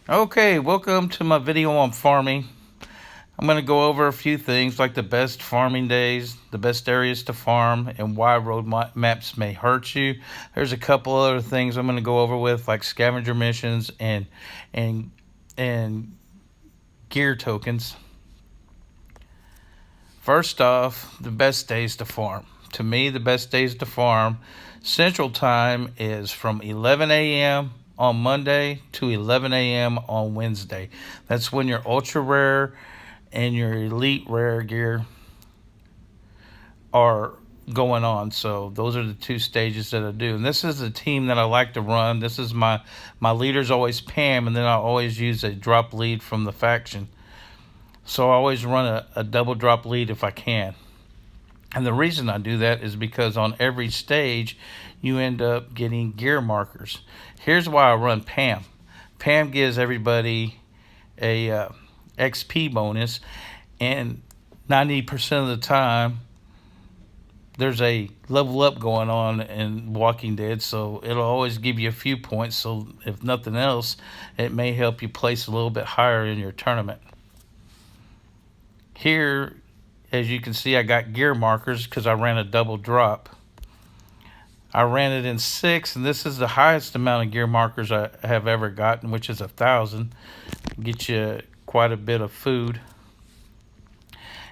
Okay, welcome to my video on farming. I'm going to go over a few things like the best farming days, the best areas to farm, and why road maps may hurt you. There's a couple other things I'm going to go over with like scavenger missions and and gear tokens. First off, the best days to farm. To me, the best days to farm, Central Time is from 11 a.m. on Monday to 11 a.m. on Wednesday. That's when your ultra rare and your elite rare gear are going on. So those are the two stages that I do. And this is the team that I like to run. This is my leader's always Pam, and then I always use a drop lead from the faction. So I always run a double drop lead if I can. And the reason I do that is because on every stage, you end up getting gear markers. Here's why I run Pam. Pam gives everybody a XP bonus, and 90% of the time, there's a level up going on in Walking Dead, so it'll always give you a few points. So if nothing else, it may help you place a little bit higher in your tournament. Here, as you can see, I got gear markers because I ran a double drop. I ran it in 6, and this is the highest amount of gear markers I have ever gotten, which is 1,000. Get you quite a bit of food.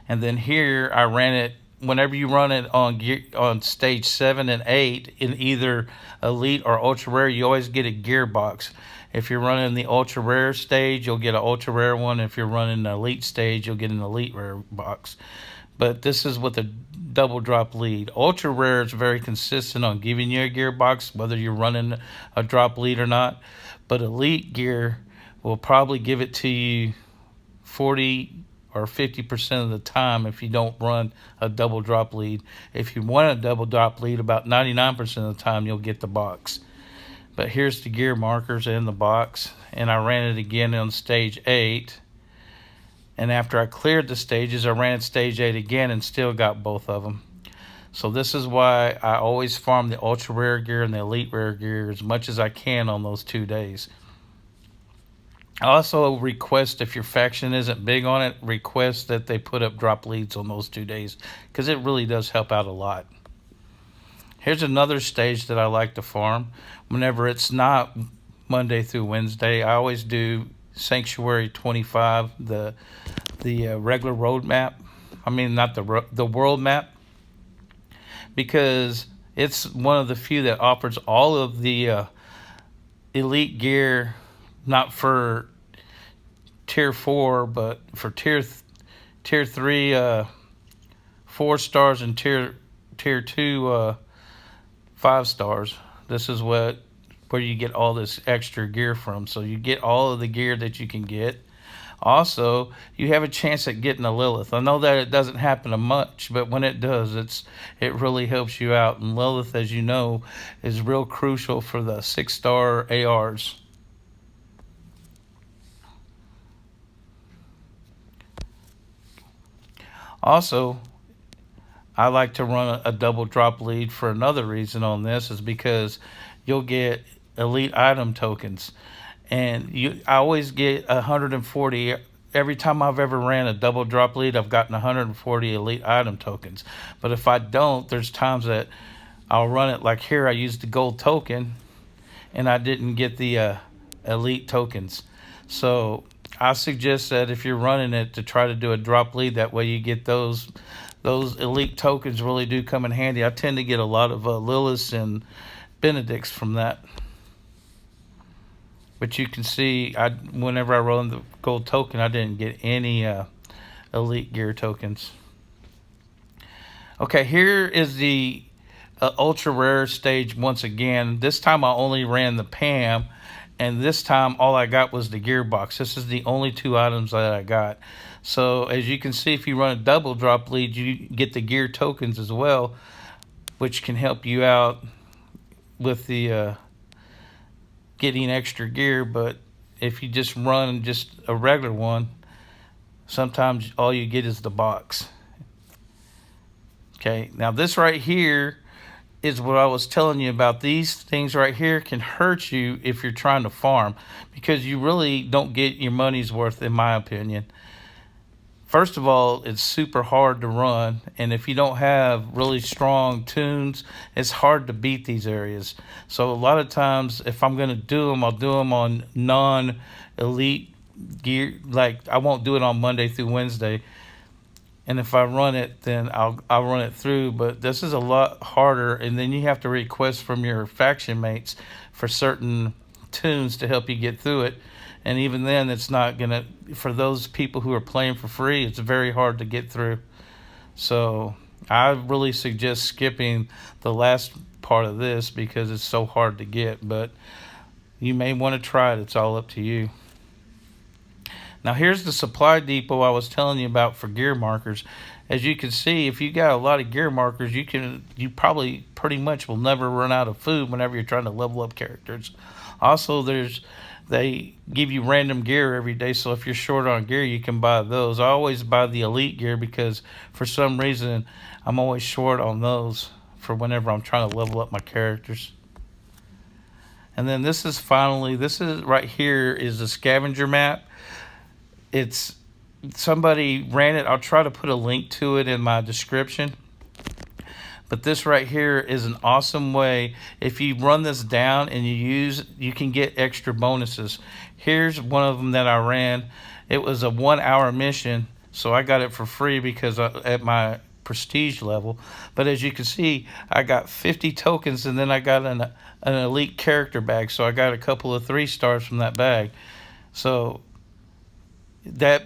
And then here I ran it. Whenever you run it on stage 7 and 8 in either elite or ultra rare, you always get a gear box. If you're running the ultra rare stage, you'll get an ultra rare one. If you're running the elite stage, you'll get an elite rare box. But this is with a double drop lead. Ultra rare is very consistent on giving you a gear box, whether you're running a drop lead or not. But elite gear will probably give it to you 40 or 50% of the time if you don't run a double drop lead. If you want a double drop lead, about 99% of the time you'll get the box. But here's the gear markers in the box, and I ran it again on stage 8. And after I cleared the stages, I ran stage 8 again and still got both of them. So this is why I always farm the ultra rare gear and the elite rare gear as much as I can on those 2 days. I also request, if your faction isn't big on it, request that they put up drop leads on those 2 days, because it really does help out a lot. Here's another stage that I like to farm. Whenever it's not Monday through Wednesday, I always do Sanctuary 25, the regular road map. I mean, not the world map, because it's one of the few that offers all of the elite gear, not for tier 4, but for tier 3 4 stars, and tier 2 5 stars. This is where you get all this extra gear from. So you get all of the gear that you can get. Also, you have a chance at getting a Lilith. I know that it doesn't happen much, but when it does, it really helps you out. And Lilith, as you know, is real crucial for the 6-star ARs. Also, I like to run a double drop lead for another reason on this, is because you'll get elite item tokens. And I always get 140. Every time I've ever ran a double drop lead, I've gotten 140 elite item tokens. But if I don't, there's times that I'll run it, like here I used the gold token and I didn't get the elite tokens. So I suggest that if you're running it, to try to do a drop lead. That way you get those elite tokens. Really do come in handy. I tend to get a lot of Liliths and Benedicts from that. But you can see, whenever I rolled the gold token, I didn't get any elite gear tokens. Okay, here is the ultra rare stage once again. This time I only ran the Pam, and this time all I got was the gearbox. This is the only 2 items that I got. So as you can see, if you run a double drop lead, you get the gear tokens as well, which can help you out with the getting extra gear. But if you just run just a regular one, sometimes all you get is the box. Okay, now this right here is what I was telling you about. These things right here can hurt you if you're trying to farm, because you really don't get your money's worth, in my opinion. First of all, it's super hard to run, and if you don't have really strong tunes, it's hard to beat these areas. So a lot of times, if I'm going to do them, I'll do them on non-elite gear. Like, I won't do it on Monday through Wednesday, and if I run it, then I'll run it through. But this is a lot harder, and then you have to request from your faction mates for certain tunes to help you get through it. And even then, it's not gonna, for those people who are playing for free, it's very hard to get through. So I really suggest skipping the last part of this because it's so hard to get. But you may want to try it. It's all up to you. Now here's the supply depot I was telling you about for gear markers. As you can see, if you got a lot of gear markers, you probably pretty much will never run out of food whenever you're trying to level up characters. Also, they give you random gear every day, so if you're short on gear, you can buy those. I always buy the elite gear because for some reason I'm always short on those for whenever I'm trying to level up my characters. And then this is right here is the scavenger map. It's somebody ran it. I'll try to put a link to it in my description. But this right here is an awesome way. If you run this down and you can get extra bonuses. Here's one of them that I ran. It was a 1-hour mission, so I got it for free because at my prestige level. But as you can see, I got 50 tokens, and then I got an elite character bag. So I got a couple of 3 stars from that bag. So that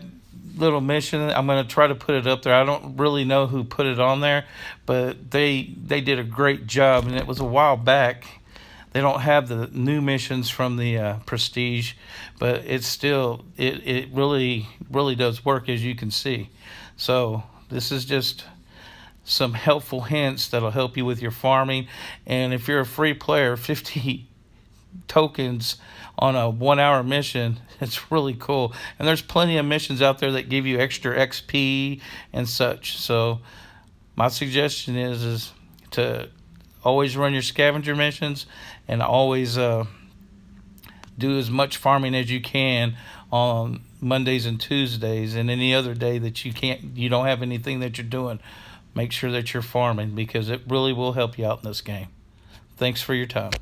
little mission, I'm going to try to put it up there. I don't really know who put it on there, but they did a great job, and it was a while back. They don't have the new missions from the prestige, but it's still it really does work, as you can see. So this is just some helpful hints that'll help you with your farming. And if you're a free player, 50 tokens on a 1-hour mission, it's really cool. And there's plenty of missions out there that give you extra XP and such. So my suggestion is to always run your scavenger missions and always do as much farming as you can on Mondays and Tuesdays, and any other day that you don't have anything that you're doing. Make sure that you're farming, because it really will help you out in this game. Thanks for your time.